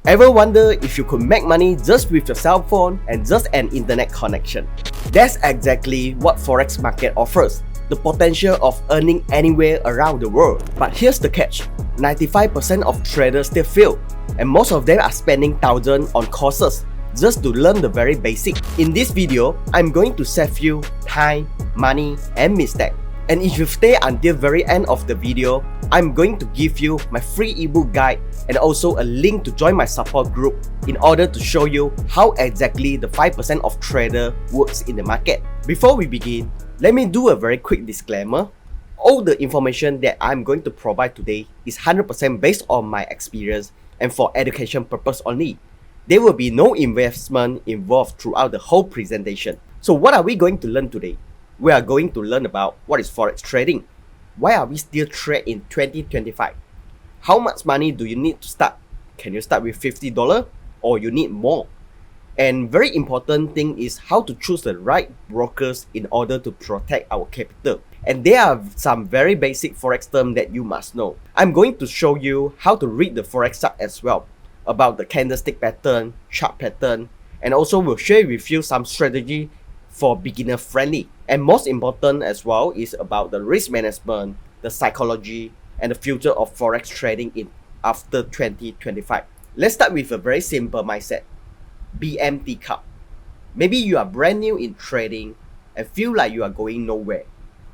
Ever wonder if you could make money just with your cell phone and just an internet connection? That's exactly what Forex market offers, the potential of earning anywhere around the world. But here's the catch, 95% of traders still fail, and most of them are spending thousands on courses just to learn the very basic. In this video, I'm going to save you time, money, and mistake. And if you stay until very end of the video, I'm going to give you my free ebook guide and also a link to join my support group in order to show you how exactly the 5% of trader works in the market. Before we begin, let me do a very quick disclaimer. All the information that I'm going to provide today is 100% based on my experience and for education purpose only. There will be no investment involved throughout the whole presentation. So what are we going to learn today? We are going to learn about what is Forex trading. Why are we still trade in 2025? How much money do you need to start? Can you start with $50 or you need more? And very important thing is how to choose the right brokers in order to protect our capital. And there are some very basic Forex terms that you must know. I'm going to show you how to read the Forex chart as well, about the candlestick pattern, chart pattern, and also will share with you some strategy for beginner friendly. And most important as well is about the risk management, the psychology, and the future of Forex trading in after 2025. Let's start with a very simple mindset. Be empty cup. Maybe you are brand new in trading and feel like you are going nowhere.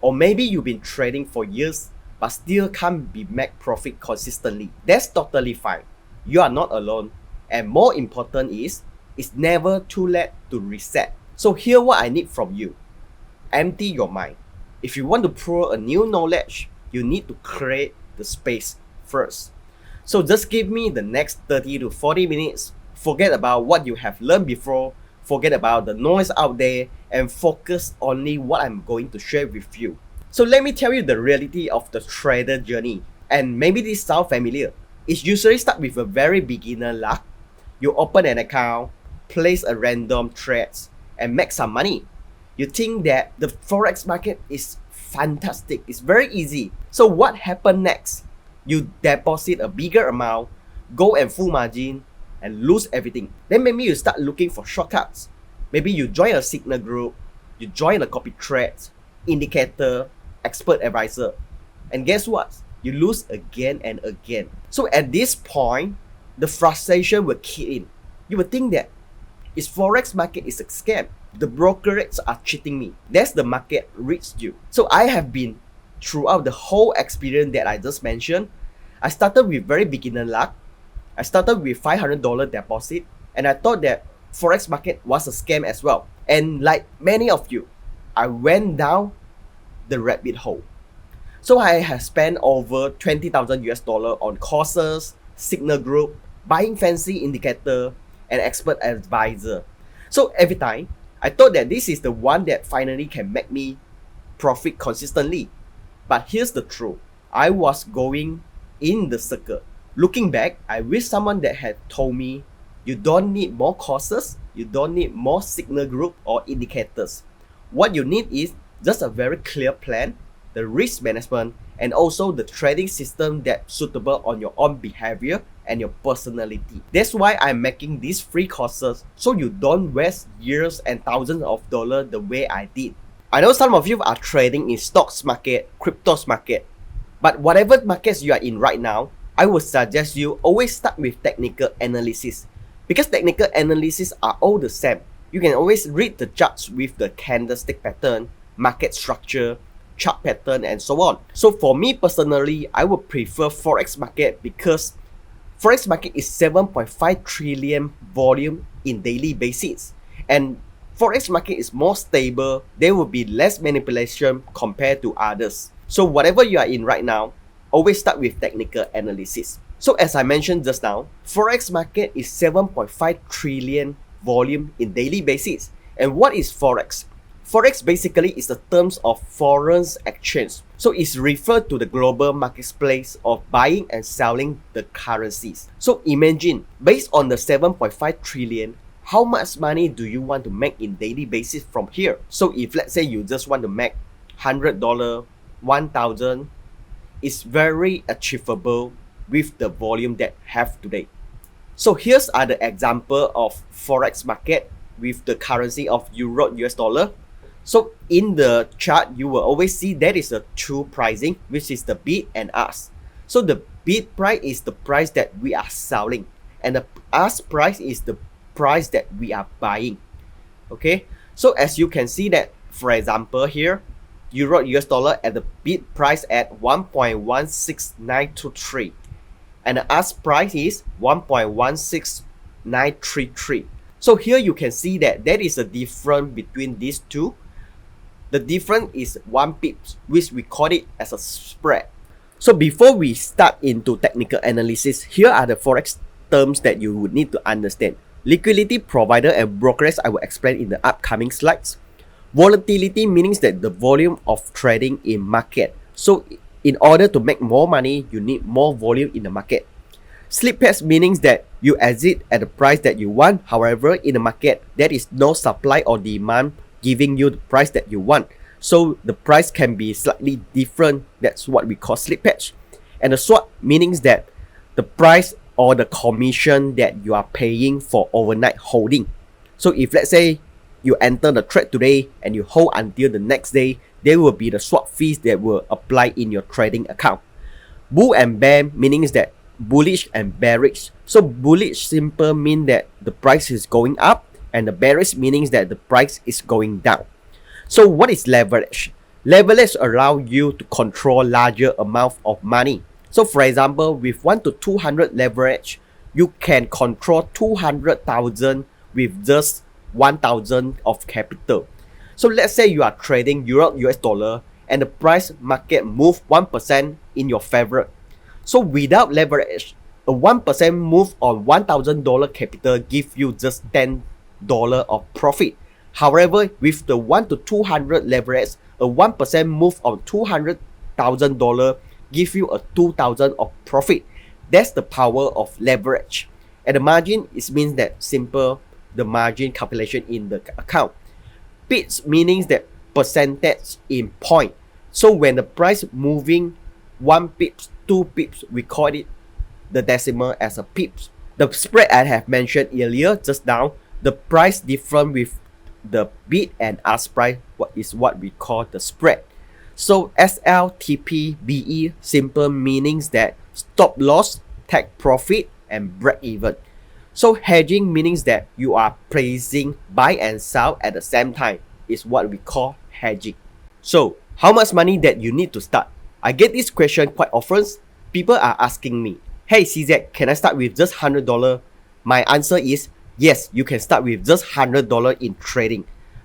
Or maybe you've been trading for years but still can't make profit consistently. That's totally fine. You are not alone. And more important is, it's never too late to reset. So here what I need from you. Empty your mind. If you want to pour a new knowledge, you need to create the space first. So just give me the next 30 to 40 minutes. Forget about what you have learned before. Forget about the noise out there and focus only what I'm going to share with you. So let me tell you the reality of the trader journey. And maybe this sounds familiar. It usually starts with a very beginner luck. You open an account, place a random trades, and make some money. You think that the Forex market is fantastic, it's very easy. So what happened next? You deposit a bigger amount, go and full margin, and lose everything. Then maybe you start looking for shortcuts. Maybe you join a signal group, you join a copy trades, indicator, expert advisor. And guess what? You lose again and again. So at this point, the frustration will kick in. You will think that this Forex market is a scam. The brokerages are cheating me. That's the market reached you. So I have been throughout the whole experience that I just mentioned. I started with very beginner luck. I started with $500 deposit, and I thought that Forex market was a scam as well. And like many of you, I went down the rabbit hole. So I have spent over 20,000 US dollar on courses, signal group, buying fancy indicator, and expert advisor. So every time, I thought that this is the one that finally can make me profit consistently. But here's the truth. I was going in the circle. Looking back, I wish someone that had told me, you don't need more courses, you don't need more signal group or indicators. What you need is just a very clear plan, the risk management, and also the trading system that's suitable on your own behavior and your personality. That's why I'm making these free courses so you don't waste years and thousands of dollars the way I did. I know some of you are trading in stocks market, cryptos market, but whatever markets you are in right now, I would suggest you always start with technical analysis, because technical analysis are all the same. You can always read the charts with the candlestick pattern, market structure, chart pattern, and so on. So for me personally, I would prefer Forex market because Forex market is 7.5 trillion volume in daily basis, and Forex market is more stable. There will be less manipulation compared to others. So whatever you are in right now, always start with technical analysis. So as I mentioned just now, Forex market is 7.5 trillion volume in daily basis. And what is Forex? Forex basically is the terms of foreign exchange. So it's referred to the global marketplace of buying and selling the currencies. So imagine, based on the 7.5 trillion, how much money do you want to make in daily basis from here? So if let's say you just want to make $100, 1,000, it's very achievable with the volume that have today. So here's are the example of Forex market with the currency of Euro US dollar. So in the chart, you will always see there is a true pricing, which is the bid and ask. So the bid price is the price that we are selling, and the ask price is the price that we are buying. Okay, so as you can see that, for example here, Euro US dollar at the bid price at 1.16923, and the ask price is 1.16933. So here you can see that there is a difference between these two. The difference is 1 pips, which we call it as a spread. So before we start into technical analysis, here are the Forex terms that you would need to understand. Liquidity provider and brokerage I will explain in the upcoming slides. Volatility means that the volume of trading in market. So in order to make more money, you need more volume in the market. Slippage means that you exit at the price that you want. However, in the market, there is no supply or demand giving you the price that you want. So the price can be slightly different. That's what we call slippage. And the swap means that the price or the commission that you are paying for overnight holding. So if let's say you enter the trade today and you hold until the next day, there will be the swap fees that will apply in your trading account. Bull and bear means that bullish and bearish. So bullish simple mean that the price is going up, and the bearish means that the price is going down. So what is leverage? Leverage allow you to control larger amount of money. So for example, with 1 to 200 leverage, you can control 200,000 with just 1,000 of capital. So let's say you are trading Euro US dollar and the price market move 1% in your favor. So without leverage, a 1% move on $1,000 capital give you just $10 of profit. However, with the 1 to 200 leverage, a 1% move on $200,000 give you a 2,000 of profit. That's the power of leverage. And the margin, it means that simple, the margin calculation in the account. Pips meaning that percentage in point. So when the price moving 1 pips, 2 pips, we call it the decimal as a pips. The spread I have mentioned earlier just now, the price difference with the bid and ask price is what we call the spread. So SLTPBE simple meanings that stop loss, take profit, and break even. So hedging means that you are placing buy and sell at the same time is what we call hedging. So how much money that you need to start? I get this question quite often. People are asking me, hey CZ, can I start with just $100? My answer is yes, you can start with just $100 in trading.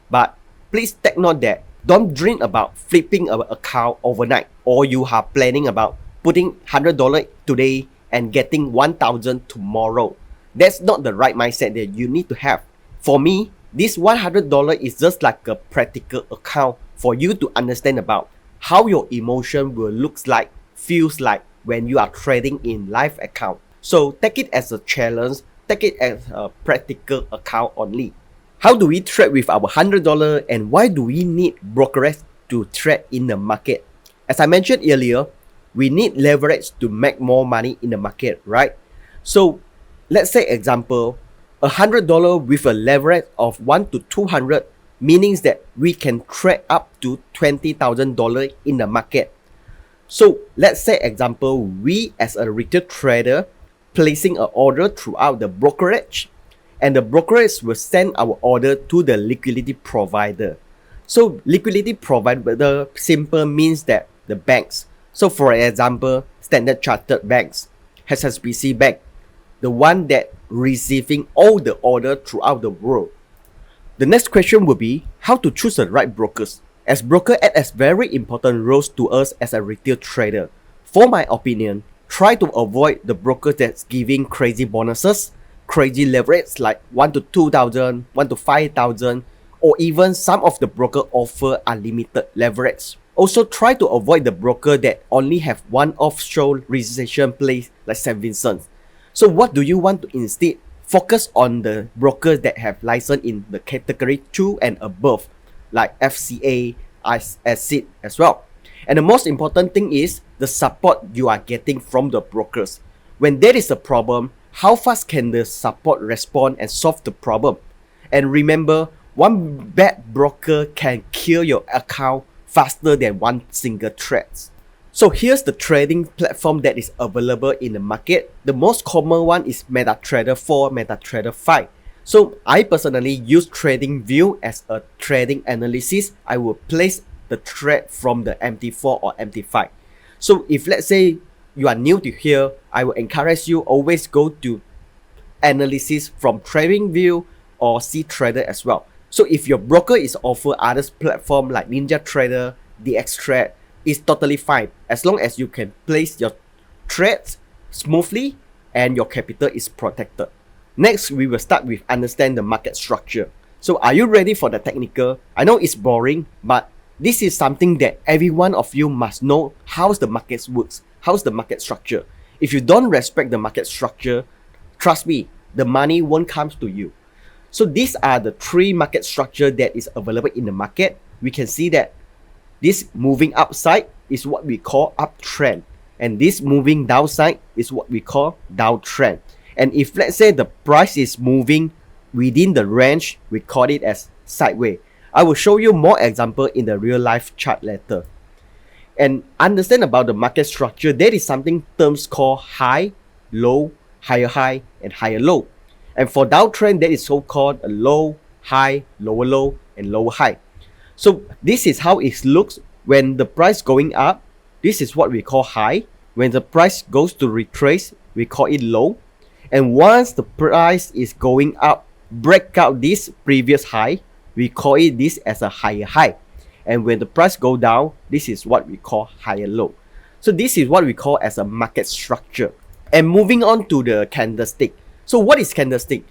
But please take note that don't dream about flipping an account overnight, or you are planning about putting $100 today and getting 1,000 tomorrow. That's not the right mindset that you need to have. For me, this $100 is just like a practical account for you to understand about how your emotion will look like, feels like when you are trading in live account. So take it as a challenge, take it as a practical account only. How do we trade with our $100 and why do we need brokerage to trade in the market? As I mentioned earlier, we need leverage to make more money in the market, right? So let's say example, $100 with a leverage of 1 to 200 means that we can trade up to $20,000 in the market. So let's say example, we as a retail trader placing an order throughout the brokerage, and the brokerage will send our order to the liquidity provider. So liquidity provider simple means that the banks. So for example, Standard Chartered banks, HSBC Bank, the one that receiving all the order throughout the world. The next question will be how to choose the right brokers, as broker act as very important roles to us as a retail trader. For my opinion, try to avoid the broker that's giving crazy bonuses, crazy leverage like 1 to 2,000, 1 to 5,000, or even some of the broker offer unlimited leverage. Also try to avoid the broker that only have one offshore registration place like St. Vincent. So what do you want to instead? Focus on the brokers that have license in the category 2 and above, like FCA, ASIC as well. And the most important thing is the support you are getting from the brokers. When there is a problem, how fast can the support respond and solve the problem. And remember, one bad broker can kill your account faster than one single trade. So here's the trading platform that is available in the market. The most common one is MetaTrader 4, MetaTrader 5. So I personally use TradingView as a trading analysis. I will place the trade from the MT4 or MT5. So if let's say you are new to here, I will encourage you always go to analysis from TradingView or CTrader as well. So if your broker is offer other platform like NinjaTrader, DXTrade, it's totally fine as long as you can place your trades smoothly and your capital is protected. Next, we will start with understand the market structure. So are you ready for the technical? I know it's boring, but this is something that every one of you must know how the market works, how's the market structure. If you don't respect the market structure, trust me, the money won't come to you. So these are the three market structure that is available in the market. We can see that this moving upside is what we call uptrend, and this moving downside is what we call downtrend. And if let's say the price is moving within the range, we call it as sideways. I will show you more example in the real life chart later. And understand about the market structure, there is something terms called high, low, high, and higher low. And for downtrend, there is so-called a low, high, low, and lower high. So this is how it looks when the price going up. This is what we call high. When the price goes to retrace, we call it low. And once the price is going up, break out this previous high, we call it this as a higher high. And when the price go down, this is what we call higher low. So this is what we call as a market structure. And moving on to the candlestick. So what is candlestick?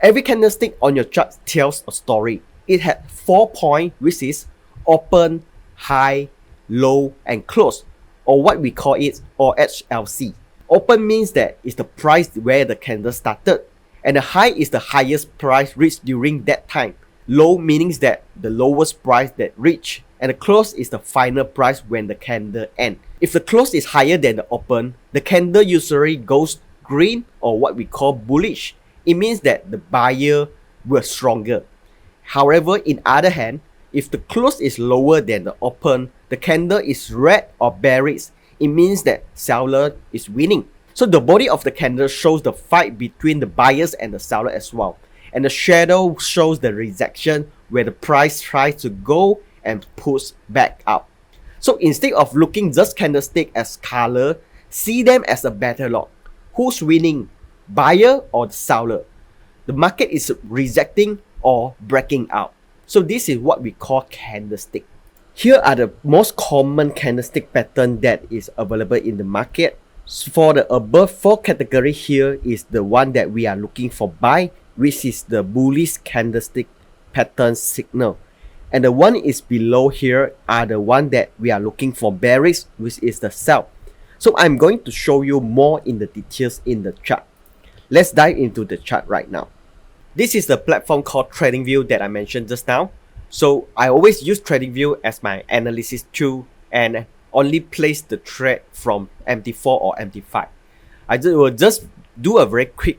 Every candlestick on your chart tells a story. It had 4 points, which is open, high, low, and close, or what we call it, or HLC. Open means that it's the price where the candle started, and the high is the highest price reached during that time. Low meaning that the lowest price that reached, and the close is the final price when the candle ends. If the close is higher than the open, the candle usually goes green, or what we call bullish. It means that the buyer were stronger. However, in other hand, if the close is lower than the open, the candle is red or bearish. It means that seller is winning. So the body of the candle shows the fight between the buyers and the seller as well. And the shadow shows the rejection where the price tries to go and push back up. So instead of looking just candlestick as color, see them as a battle. Who's winning, buyer or the seller? The market is rejecting or breaking out. So this is what we call candlestick. Here are the most common candlestick pattern that is available in the market. For the above 4 category, here is the one that we are looking for buy, which is the bullish candlestick pattern signal. And the one is below here are the one that we are looking for bearish, which is the sell. So I'm going to show you more in the details in the chart. Let's dive into the chart right now. This is the platform called TradingView that I mentioned just now. So I always use TradingView as my analysis tool and only place the trade from MT4 or MT5. I will just do a very quick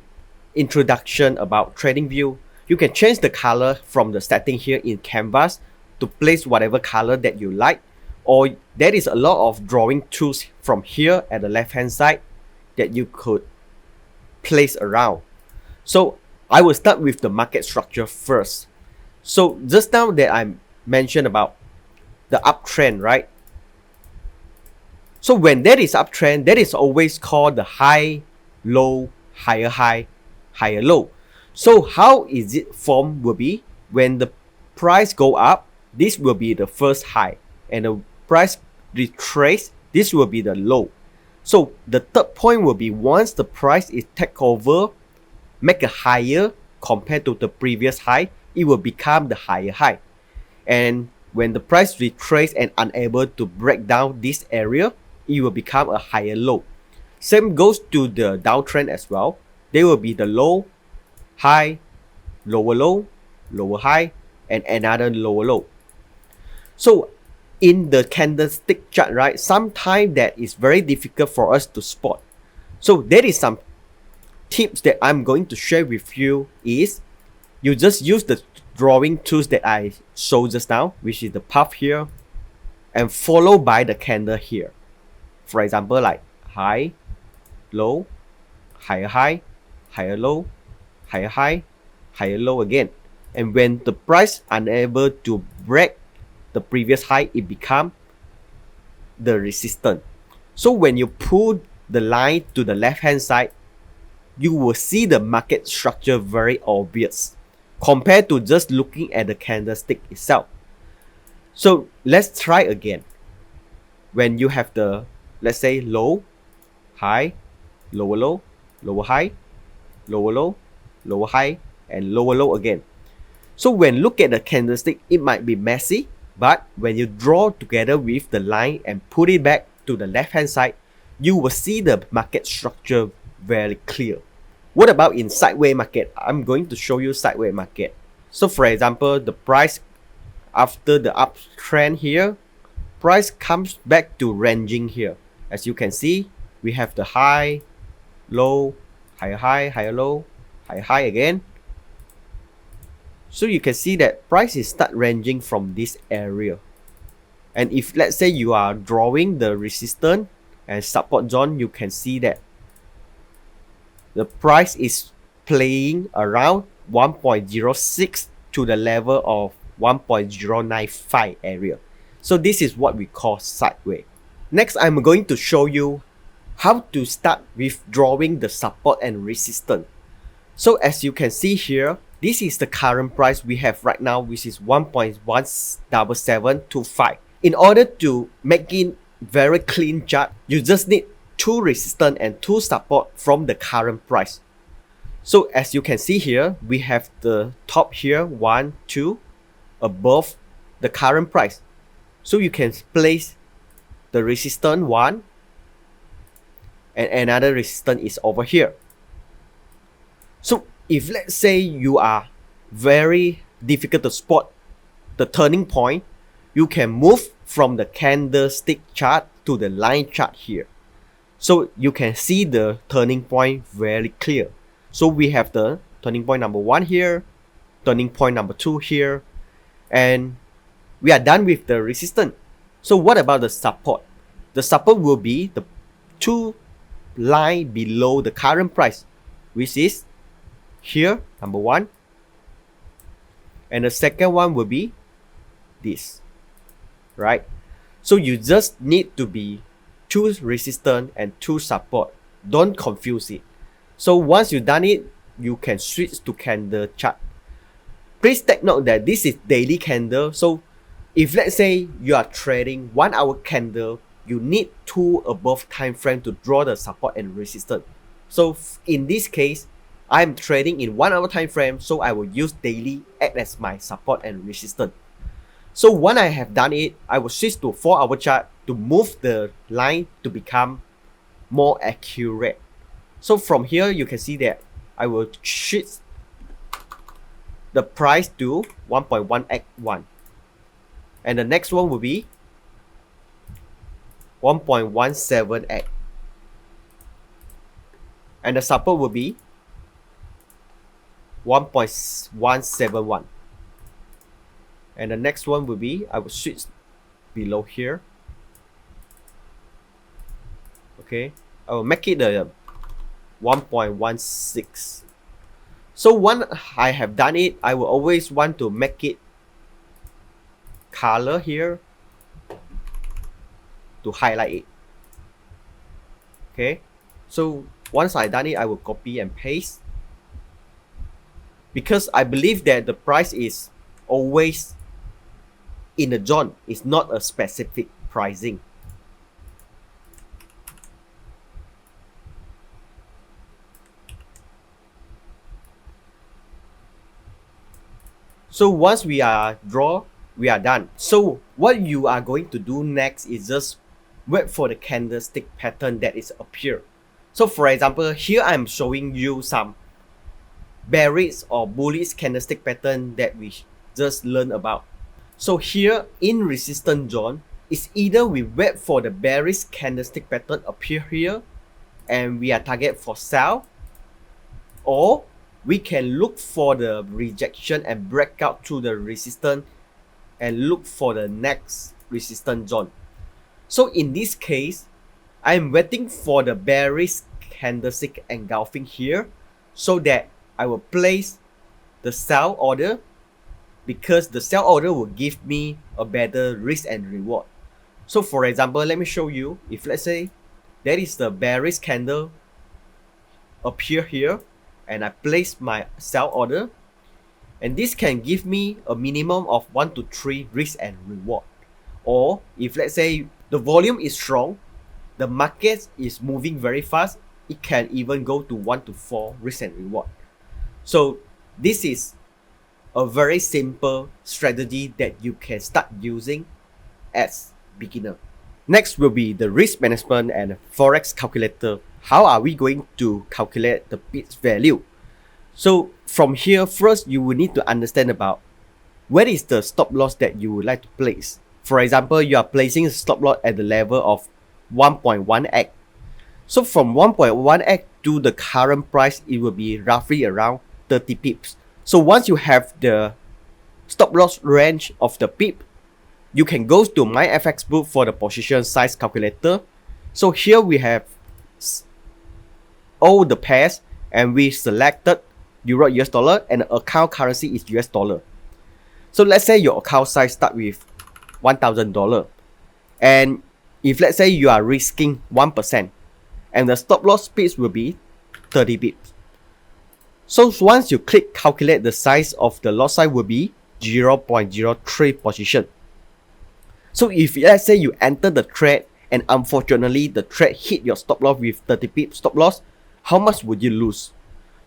introduction about TradingView. You can change the color from the setting here in Canvas to place whatever color that you like, or there is a lot of drawing tools from here at the left hand side that you could place around. So I will start with the market structure first. So just now that I mentioned about the uptrend, right? So when there is uptrend, that is always called the high, low, higher low. So how is it formed will be when the price go up, this will be the first high, and the price retrace, this will be the low. So the third point will be once the price is take over, make a higher compared to the previous high, it will become the higher high. And when the price retrace and unable to break down this area, it will become a higher low. Same goes to the downtrend as well. There will be the low, high, lower low, lower high, and another lower low. So in the candlestick chart, right, sometimes that is very difficult for us to spot. So there is some tips that I'm going to share with you is you just use the drawing tools that I showed just now, which is the path here, and followed by the candle here. For example, like high, low, higher high, higher low, higher high, higher low again. And when the price unable to break the previous high, it become the resistance. So when you pull the line to the left hand side, you will see the market structure very obvious compared to just looking at the candlestick itself. So let's try again. When you have the, let's say, low, high, lower low, lower high, lower low, lower high, and lower low again. So when look at the candlestick, it might be messy, but when you draw together with the line and put it back to the left hand side, you will see the market structure very clear. What about in sideways market? I'm going to show you sideways market. So for example, the price after the uptrend here, price comes back to ranging here. As you can see, we have the high, low, higher high, higher low, higher high again. So you can see that price is start ranging from this area. And if let's say you are drawing the resistance and support zone, you can see that the price is playing around 1.06 to the level of 1.095 area. So this is what we call sideways. Next, I'm going to show you how to start with drawing the support and resistance. So as you can see here, this is the current price we have right now, which is 1.17725. In order to make it very clean chart, you just need 2 resistance and 2 support from the current price. So as you can see here, we have the top here, 1, 2, above the current price. So you can place the resistance 1 and another resistance is over here. So if let's say you are very difficult to spot the turning point, you can move from the candlestick chart to the line chart here. So you can see the turning point very clear. So we have the turning point number 1 here, turning point number 2 here, and we are done with the resistance. So what about the support? The support will be the 2 line below the current price, which is here, number 1, and the second one will be this, right? So you just need to be 2 resistance and 2 support. Don't confuse it. So once you've done it, you can switch to candle chart. Please take note that this is daily candle. So if let's say you are trading 1 hour candle, you need 2 above time frame to draw the support and resistance. So in this case, I'm trading in 1 hour time frame, so I will use daily act as my support and resistance. So when I have done it, I will switch to 4 hour chart to move the line to become more accurate. So from here, you can see that I will shift the price to 1.1x1. And the next one will be 1.17x. And the support will be 1.171. And the next one will be, I will switch below here. Okay, I will make it a 1.16. So when I have done it, I will always want to make it color here to highlight it. Okay, so once I done it, I will copy and paste, because I believe that the price is always in a zone. It's not a specific pricing. So once we are done. So what you are going to do next is just wait for the candlestick pattern that is appear. So for example, here I'm showing you some bearish or bullish candlestick pattern that we just learned about. So here in resistance zone, it's either we wait for the bearish candlestick pattern appear here and we are target for sell, or we can look for the rejection and break out through the resistance and look for the next resistance zone. So in this case, I'm waiting for the bearish candlestick engulfing here so that I will place the sell order, because the sell order will give me a better risk and reward. So for example, let me show you. If let's say that is the bearish candle appear here and I place my sell order, and this can give me a minimum of 1 to 3 risk and reward. Or if let's say the volume is strong, the market is moving very fast, it can even go to 1 to 4 risk and reward. So this is a very simple strategy that you can start using as beginner. Next will be the risk management and Forex calculator. How are we going to calculate the pitch value? So from here, first you will need to understand about what is the stop loss that you would like to place. For example, you are placing a stop loss at the level of 1.1x. So from 1.1x to the current price, it will be roughly around 30 pips. So once you have the stop loss range of the pip, you can go to my FX book for the position size calculator. So here we have all the pairs and we selected Euro US dollar and the account currency is US dollar. So let's say your account size start with $1,000, and if let's say you are risking 1% and the stop loss pips will be 30 pips. So once you click calculate, the size of the lot size will be 0.03 position. So if let's say you enter the trade and unfortunately the trade hit your stop loss with 30 pips stop loss, how much would you lose?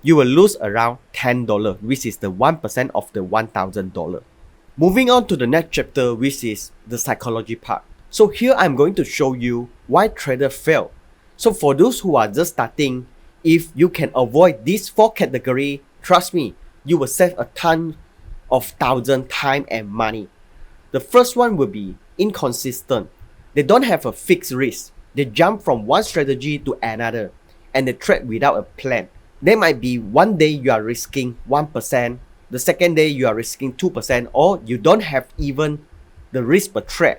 You will lose around $10, which is the 1% of the $1,000. Moving on to the next chapter, which is the psychology part. So here I'm going to show you why traders fail. So for those who are just starting, if you can avoid these 4 categories, trust me, you will save a ton of time and money. The first one will be inconsistent. They don't have a fixed risk. They jump from one strategy to another and they trade without a plan. There might be one day you are risking 1%, the second day you are risking 2%, or you don't have even the risk per trade.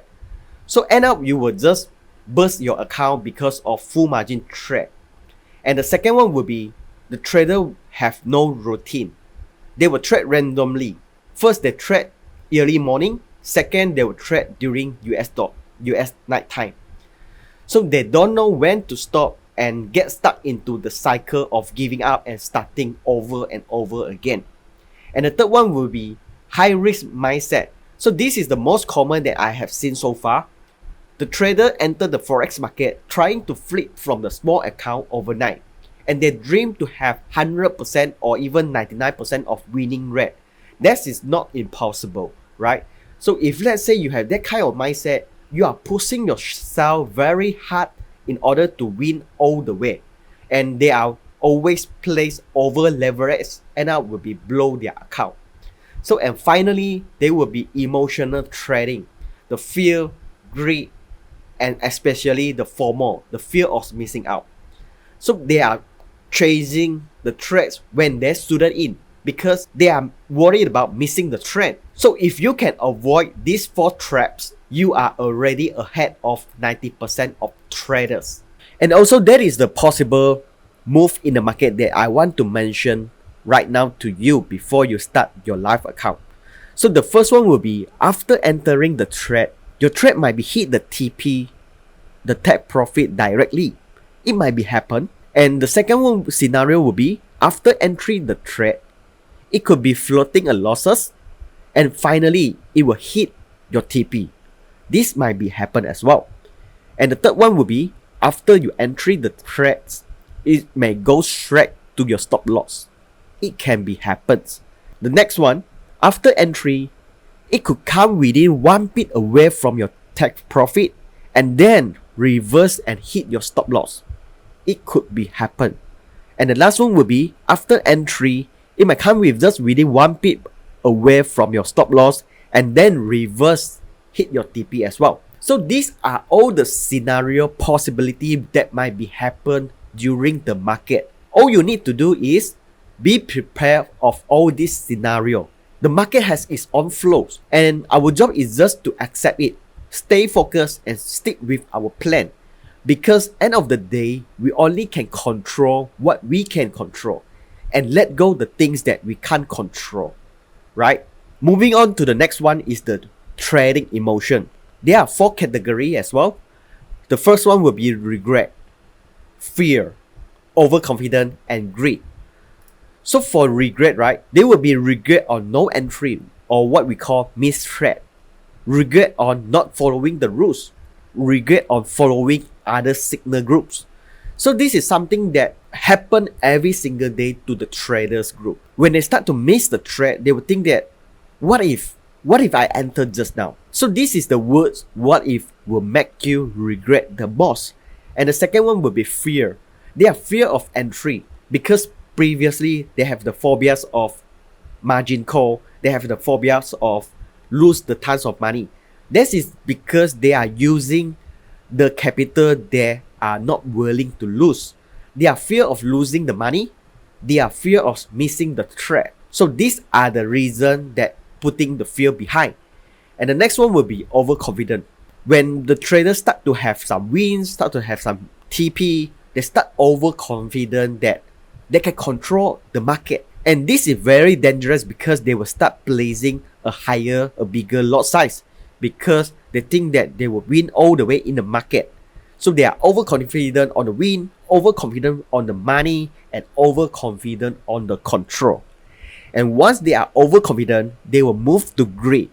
So end up you will just burst your account because of full margin trade. And the second one will be the trader have no routine. They will trade randomly. First they trade early morning, second they will trade during US night time. So they don't know when to stop and get stuck into the cycle of giving up and starting over and over again. And the third one will be high risk mindset. So this is the most common that I have seen so far. The trader enter the forex market trying to flip from the small account overnight, and they dream to have 100% or even 99% of winning rate. That is not impossible, right? So if let's say you have that kind of mindset, you are pushing yourself very hard in order to win all the way, and they are always placed over leverage and out will be blow their account. So and finally, there will be emotional trading, the fear, greed, and especially the FOMO, the fear of missing out. So they are chasing the trades when they shouldn't in because they are worried about missing the trend. So if you can avoid these 4 traps, you are already ahead of 90% of traders. And also that is the possible move in the market that I want to mention right now to you before you start your live account. So the first one will be after entering the trade, your trade might be hit the TP, the take profit directly. It might be happen. And the second one scenario will be after entering the trade, it could be floating a losses, and finally it will hit your TP. This might be happen as well. And the third one will be after you enter the trades, it may go straight to your stop loss. It can be happens. The next one, after entry, it could come within 1 bit away from your take profit and then reverse and hit your stop loss. It could be happen. And the last one will be after entry, it might come with just within 1 pip away from your stop loss and then reverse hit your TP as well. So these are all the scenario possibility that might be happen during the market. All you need to do is Be prepared of all this scenario. The market has its own flows, and our job is just to accept it, stay focused, and stick with our plan. Because end of the day, we only can control what we can control and let go the things that we can't control, right? Moving on to the next one is the trading emotion. There are 4 categories as well. The first one will be regret, fear, overconfidence, and greed. So for regret, right, there will be regret on no entry, or what we call mistrade, regret on not following the rules, regret on following other signal groups. So this is something that happen every single day to the traders group. When they start to miss the trade, they will think that, what if I entered just now? So this is the words what if will make you regret the most. And the second one will be fear. They are fear of entry because previously they have the phobias of margin call, they have the phobias of lose the tons of money. This is because they are using the capital they are not willing to lose. They are fear of losing the money. They are fear of missing the trade. So these are the reason that putting the fear behind. And the next one will be overconfident. When the traders start to have some wins, start to have some TP, they start overconfident that they can control the market. And this is very dangerous because they will start placing a bigger lot size because they think that they will win all the way in the market. So they are overconfident on the win, overconfident on the money, and overconfident on the control. And once they are overconfident, they will move to greed.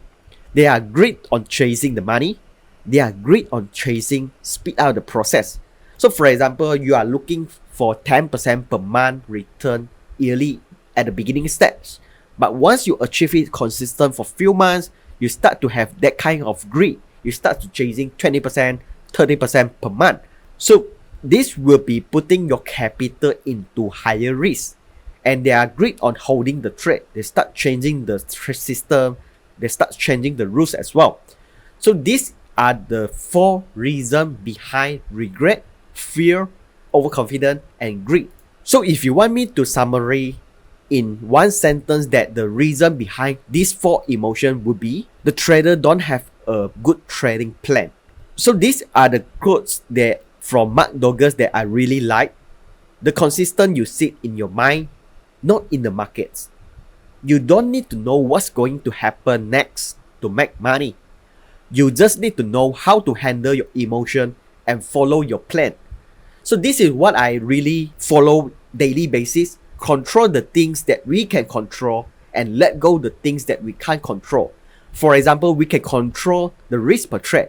They are greed on chasing the money. They are greed on chasing speed out the process. So for example, you are looking for 10% per month return yearly at the beginning stage. But once you achieve it consistent for few months, you start to have that kind of greed. You start to chasing 20%, 30% per month. So this will be putting your capital into higher risk. And they are great on holding the trade. They start changing the trade system. They start changing the rules as well. So these are the 4 reasons behind regret, fear, overconfidence, and greed. So if you want me to summarize in one sentence that the reason behind these 4 emotions would be the trader don't have a good trading plan. So these are the quotes that from Mark Douglas that I really like. The consistent you sit in your mind, not in the markets. You don't need to know what's going to happen next to make money. You just need to know how to handle your emotion and follow your plan. So this is what I really follow daily basis. Control the things that we can control and let go the things that we can't control. For example, we can control the risk per trade.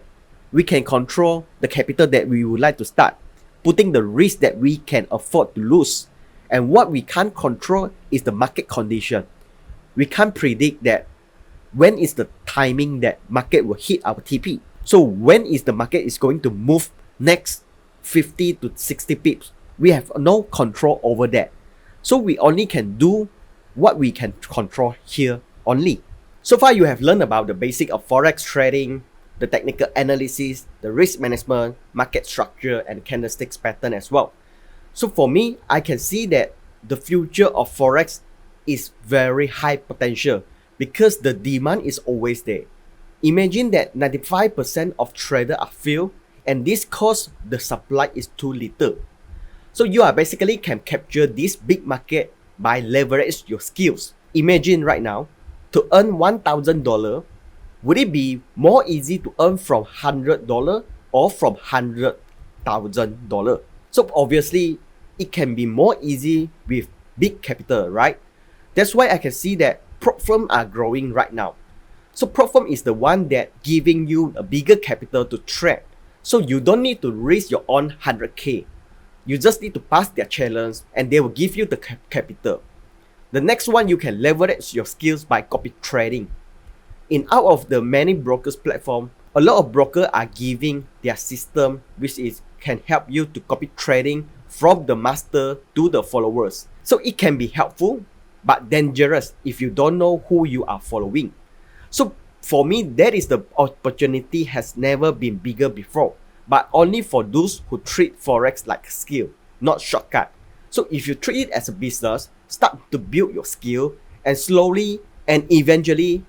We can control the capital that we would like to start, putting the risk that we can afford to lose. And what we can't control is the market condition. We can't predict that when is the timing that market will hit our TP. So when is the market is going to move next 50 to 60 pips? We have no control over that. So we only can do what we can control here only. So far you have learned about the basic of Forex trading, the technical analysis, the risk management, market structure, and candlesticks pattern as well. So for me, I can see that the future of Forex is very high potential because the demand is always there. Imagine that 95% of traders are filled and this cause the supply is too little. So you are basically can capture this big market by leverage your skills. Imagine right now, to earn $1,000, would it be more easy to earn from $100 or from $100,000? So obviously, it can be more easy with big capital, right? That's why I can see that prop firms are growing right now. So prop firm is the one that giving you a bigger capital to trade. So you don't need to raise your own 100K. You just need to pass their challenge and they will give you the capital. The next one, you can leverage your skills by copy trading. In out of the many brokers platform, a lot of brokers are giving their system which can help you to copy trading from the master to the followers. So it can be helpful but dangerous if you don't know who you are following. So for me, that is the opportunity has never been bigger before, but only for those who treat Forex like a skill, not shortcut. So if you treat it as a business, start to build your skill, and slowly and eventually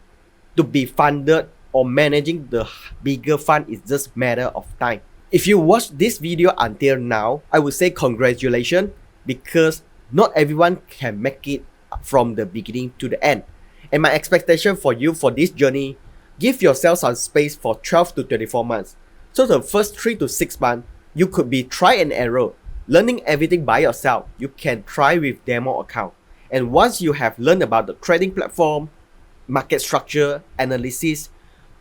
to be funded or managing the bigger fund is just matter of time. If you watch this video until now, I would say congratulations, because not everyone can make it from the beginning to the end. And my expectation for you for this journey, give yourself some space for 12 to 24 months. So the first 3 to 6 months, you could be try and error, learning everything by yourself. You can try with demo account. And once you have learned about the trading platform, market structure, analysis,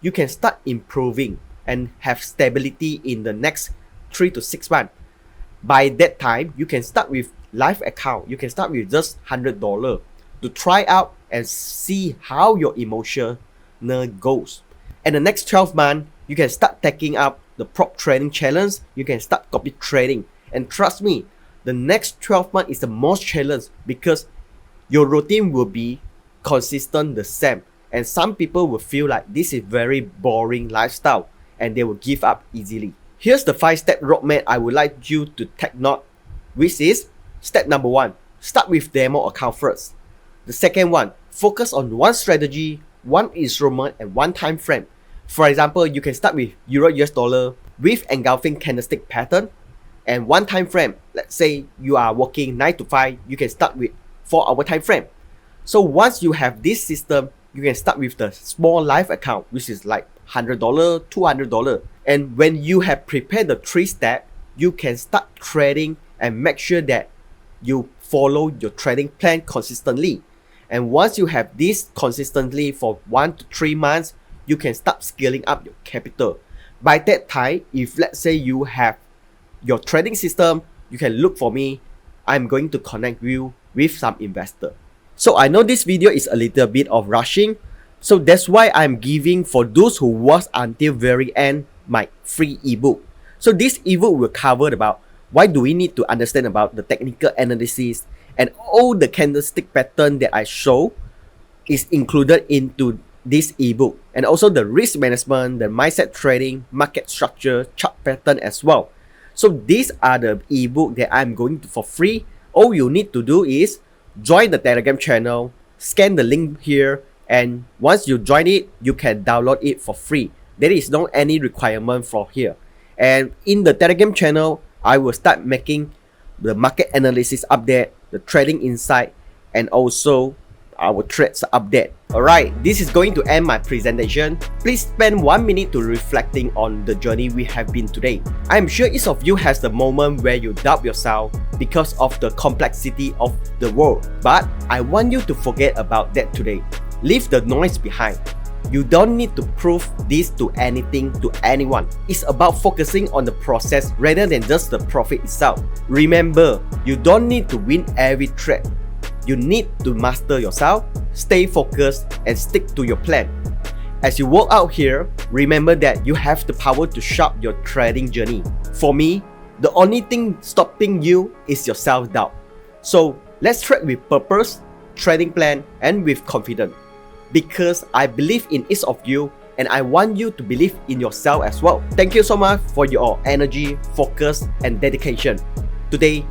you can start improving and have stability in the next 3 to 6 months. By that time, you can start with live account. You can start with just $100 to try out and see how your emotion goes. And the next 12 months, you can start taking up the prop trading challenge. You can start copy trading. And trust me, the next 12 months is the most challenge, because your routine will be consistent the same. And some people will feel like this is very boring lifestyle and they will give up easily. Here's the 5-step roadmap I would like you to take note, which is step number 1, start with demo account first. The second one, focus on one strategy, one instrument, and one time frame. For example, you can start with Euro US dollar with engulfing candlestick pattern and one time frame. Let's say you are working 9 to 5, you can start with 4-hour time frame. So once you have this system, you can start with the small live account, which is like $100, $200. And when you have prepared the 3 steps, you can start trading and make sure that you follow your trading plan consistently. And once you have this consistently for 1 to 3 months, you can start scaling up your capital. By that time, if let's say you have your trading system, you can look for me. I'm going to connect you with some investor. So I know this video is a little bit of rushing, so that's why I'm giving for those who watch until very end my free ebook. So this ebook will cover about why do we need to understand about the technical analysis, and all the candlestick pattern that I show is included into this ebook, and also the risk management, the mindset trading, market structure, chart pattern as well. So these are the ebook that I'm going to for free. All you need to do is join the Telegram channel, scan the link here, and once you join it, you can download it for free. There is no any requirement for here. And in the Telegram channel, I will start making the market analysis update, the trading insight, and also our trades update. Alright, this is going to end my presentation. Please spend 1 minute to reflecting on the journey we have been today. I am sure each of you has the moment where you doubt yourself because of the complexity of the world. But I want you to forget about that today. Leave the noise behind. You don't need to prove this to anything to anyone. It's about focusing on the process rather than just the profit itself. Remember, you don't need to win every trade. You need to master yourself, stay focused, and stick to your plan. As you walk out here, remember that you have the power to shape your trading journey. For me, the only thing stopping you is your self-doubt. So let's trade with purpose, trading plan, and with confidence. Because I believe in each of you, and I want you to believe in yourself as well. Thank you so much for your energy, focus, and dedication. Today,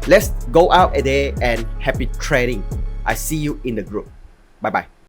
let's go out a day and happy trading. I see you in the group. Bye bye.